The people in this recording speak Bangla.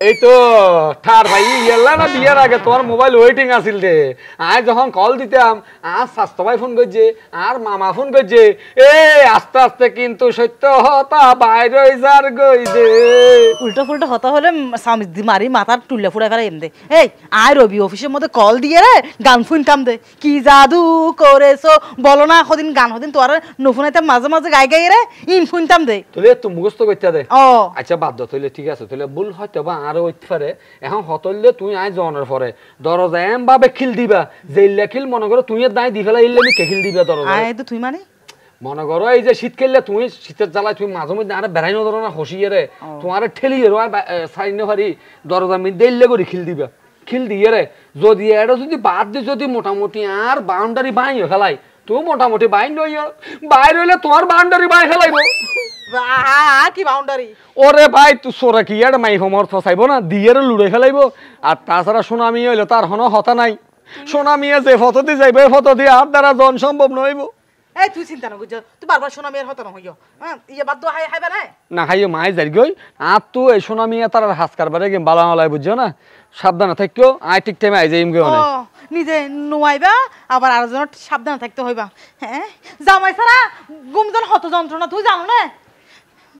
এই তো ঠার ভাই গেলা না বিয়ের আগে তোমার মোবাইল ওয়েটিং আছিল রে আজ যখন কল দিতাম আর স্বাস্থ্য ভাই ফোন করছে আর মামা ফোন করছে এ আস্তে আস্তে কিন্তু সত্য হতা বাইরে যার গই দে উল্টো ফুলটো হতা হলে স্বামী মারি মাথার টুল্লা ফুড়া ফেলে এমদে এই আয় রবি অফিসের মধ্যে কল দিয়ে রে গান শুনতাম দে কি জাদু করেছো বলো না কদিন গান হদিন তোর নফুনাইতে মাঝে মাঝে গাই গাই রে ইন শুনতাম দে তুলে তো মুখস্থ করতে দে ও আচ্ছা বাদ দাও তাহলে ঠিক আছে তাহলে ভুল হয়তো বা আরো হইতে পারে এখন হতললে তুই আয় জনের পরে দরজা এম ভাবে খিল দিবা যেইলা খিল মনে করো তুই দাই দি ফেলা ইল্লে আমি কে খিল দিবা দরজা আয় তো তুই মানে মনে করো এই যে শীত খেললে তুমি শীতের জ্বালায় তুমি মাঝে মধ্যে আরে বেড়াই ধরো না হসিয়ে রে তোমার ঠেলিয়ে রো সাইনে পারি দরজা আমি দিল্লে করে খিল দিবা খিল দিয়ে রে যদি এটা যদি বাদ দিয়ে যদি মোটামুটি আর বাউন্ডারি বাই ফেলাই তুই মোটামুটি বাইন বাইর হইলে তোমার বাউন্ডারি বাই ফেলাইবো কি বাউন্ডারি ওরে ভাই তুই সোরা কি আর মাই হোমর ফসাইবো না দিয়ে লুড়ে ফেলাইবো আর তাছাড়া সোনামি হইলে তার হনো হতা নাই সোনামি যে ফটো দিয়ে যাইবে ফটো দিয়ে আর দ্বারা জন সম্ভব নইব এই তুই চিন্তা না করছ তুই বারবার সোনামি আর হতা না হইও হ্যাঁ ইয়ে বাদ হাই হাইবা না না খাইও মাই যাই গই আর তো এই সোনামি তার হাস কারবারে গেম বালা মালাই বুঝছো না সাবধানে থাকিও আই ঠিক টাইমে আই যাইম গো নিজে নোয়াইবা আবার আরেকজনের সাবধানে থাকতে হইবা হ্যাঁ জামাই ছাড়া গুমজন হত যন্ত্রণা তুই জানো না